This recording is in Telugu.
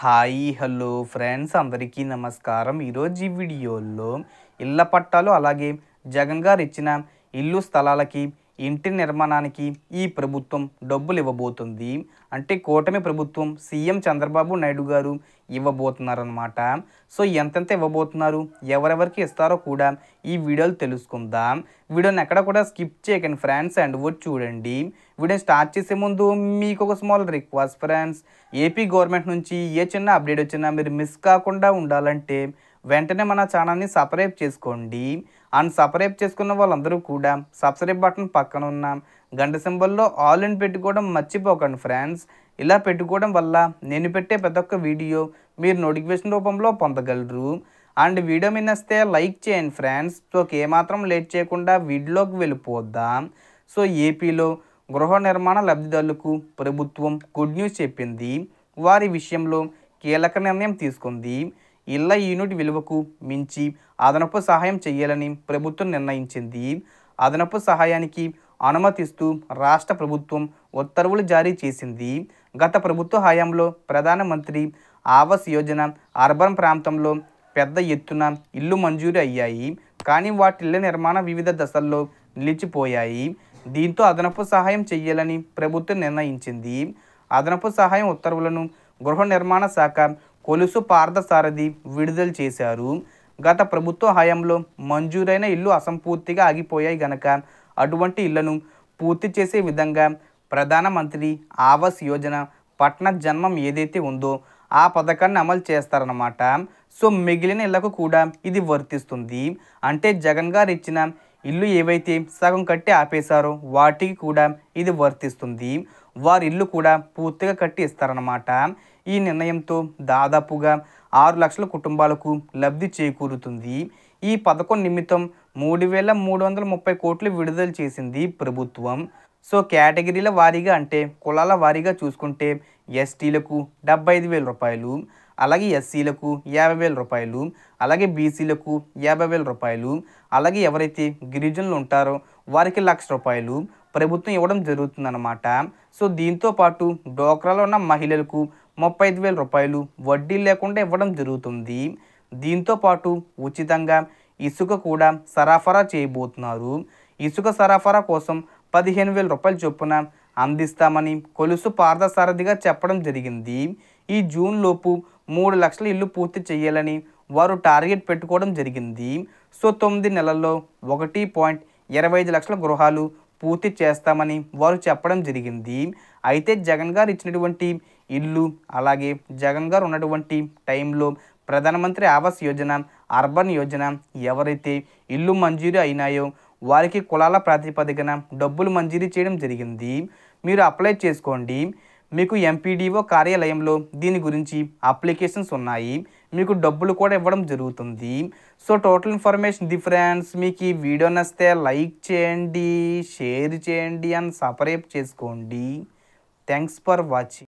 హాయ్ హలో ఫ్రెండ్స్ అందరికీ నమస్కారం. ఈరోజు ఈ వీడియోలో ఇళ్ల పట్టాలు అలాగే జగన్ గారు ఇచ్చిన ఇల్లు స్థలాలకి ఇంటి నిర్మాణానికి ఈ ప్రభుత్వం డబ్బులు ఇవ్వబోతుంది. అంటే కూటమి ప్రభుత్వం సీఎం చంద్రబాబు నాయుడు గారు ఇవ్వబోతున్నారనమాట. సో ఎంతెంత ఇవ్వబోతున్నారు, ఎవరెవరికి ఇస్తారో కూడా ఈ వీడియోలో తెలుసుకుందాం. వీడియోని ఎక్కడ కూడా స్కిప్ చేయకండి ఫ్రెండ్స్, అండ్ వచ్చి చూడండి. వీడియో స్టార్ట్ చేసే ముందు మీకు ఒక small request friends, AP government నుంచి ఏ చిన్న అప్డేట్ వచ్చినా మీరు మిస్ కాకుండా ఉండాలంటే వెంటనే మన ఛానల్ని సబ్స్క్రైబ్ చేసుకోండి. అండ్ సబ్స్క్రైబ్ చేసుకున్న వాళ్ళందరూ కూడా సబ్స్క్రైబ్ బటన్ పక్కన ఉన్న గంట సింబల్లో ఆల్ ఇన్ పెట్టుకోవడం మర్చిపోకండి ఫ్రెండ్స్. ఇలా పెట్టుకోవడం వల్ల నేను పెట్టే ప్రతి ఒక్క వీడియో మీరు నోటిఫికేషన్ రూపంలో పొందగలరు. అండ్ వీడియో మీద వస్తే లైక్ చేయండి ఫ్రెండ్స్. సో ఏమాత్రం లేట్ చేయకుండా వీడియోలోకి వెళ్ళిపోద్దాం. సో ఏపీలో గృహ నిర్మాణ లబ్ధిదారులకు ప్రభుత్వం గుడ్ న్యూస్ చెప్పింది. వారి విషయంలో కీలక నిర్ణయం తీసుకుంది. ఇళ్ల యూనిట్ విలువకు మించి అదనపు సహాయం చేయాలని ప్రభుత్వం నిర్ణయించింది. అదనపు సహాయానికి అనుమతిస్తూ రాష్ట్ర ప్రభుత్వం ఉత్తర్వులు జారీ చేసింది. గత ప్రభుత్వ హయాంలో ప్రధానమంత్రి ఆవాస్ యోజన అర్బన్ ప్రాంతంలో పెద్ద ఎత్తున ఇల్లు మంజూరు అయ్యాయి. కానీ వాటి ఇళ్ల నిర్మాణ వివిధ దశల్లో నిలిచిపోయాయి. దీంతో అదనపు సహాయం చేయాలని ప్రభుత్వం నిర్ణయించింది. అదనపు సహాయం ఉత్తర్వులను గృహ నిర్మాణ శాఖ కొలుసు పార్థసారథి విడుదల చేశారు. గత ప్రభుత్వ హయాంలో మంజూరైన ఇల్లు అసంపూర్తిగా ఆగిపోయాయి గనక అటువంటి ఇళ్లను పూర్తి చేసే విధంగా ప్రధానమంత్రి ఆవాస్ యోజన పట్టణ జన్మం ఏదైతే ఉందో ఆ పథకాన్ని అమలు చేస్తారన్నమాట. సో మిగిలిన ఇళ్లకు కూడా ఇది వర్తిస్తుంది. అంటే జగన్ గారు ఇచ్చిన ఇల్లు ఏవైతే సగం కట్టి ఆపేశారో వాటికి కూడా ఇది వర్తిస్తుంది. వారి ఇల్లు కూడా పూర్తిగా కట్టి ఇస్తారన్నమాట. ఈ నిర్ణయంతో దాదాపుగా 6 లక్షల కుటుంబాలకు లబ్ధి చేకూరుతుంది. ఈ పథకం నిమిత్తం 3,330 కోట్లు విడుదల చేసింది ప్రభుత్వం. సో కేటగిరీల వారీగా అంటే కులాల వారీగా చూసుకుంటే ఎస్టీలకు 75,000 రూపాయలు, అలాగే ఎస్సీలకు 50,000 రూపాయలు, అలాగే బీసీలకు 50,000 రూపాయలు, అలాగే ఎవరైతే గిరిజనులు ఉంటారో వారికి 1,00,000 రూపాయలు ప్రభుత్వం ఇవ్వడం జరుగుతుందన్నమాట. సో దీంతో పాటు డోక్రాలో ఉన్న మహిళలకు 35,000 రూపాయలు వడ్డీ లేకుండా ఇవ్వడం జరుగుతుంది. దీంతో పాటు ఉచితంగా ఇసుక కూడా సరఫరా చేయబోతున్నారు. ఇసుక సరఫరా కోసం 15,000 రూపాయల చొప్పున అందిస్తామని కొలుసు పార్థసారథిగా చెప్పడం జరిగింది. ఈ జూన్ లోపు 3 లక్షల ఇల్లు పూర్తి చేయాలని వారు టార్గెట్ పెట్టుకోవడం జరిగింది. సో 9 నెలల్లో 1.25 లక్షల గృహాలు పూర్తి చేస్తామని వారు చెప్పడం జరిగింది. అయితే జగన్ గారు ఇచ్చినటువంటి ఇల్లు అలాగే జగన్ గారు ఉన్నటువంటి టైంలో ప్రధానమంత్రి ఆవాస్ యోజన అర్బన్ యోజన ఎవరైతే ఇల్లు మంజూరు అయినాయో వారికి కులాల ప్రాతిపదికన డబ్బులు మంజూరు చేయడం జరిగింది. మీరు అప్లై చేసుకోండి. మీకు ఎంపీడీఓ కార్యాలయంలో దీని గురించి అప్లికేషన్స్ ఉన్నాయి. మీకు డబ్బులు కూడా ఇవ్వడం జరుగుతుంది. So total information friends. మీకు ఈ వీడియో నచ్చితే లైక్ చేయండి, షేర్ చేయండి అండ్ సబ్స్క్రైబ్ చేసుకోండి. Thanks for watching.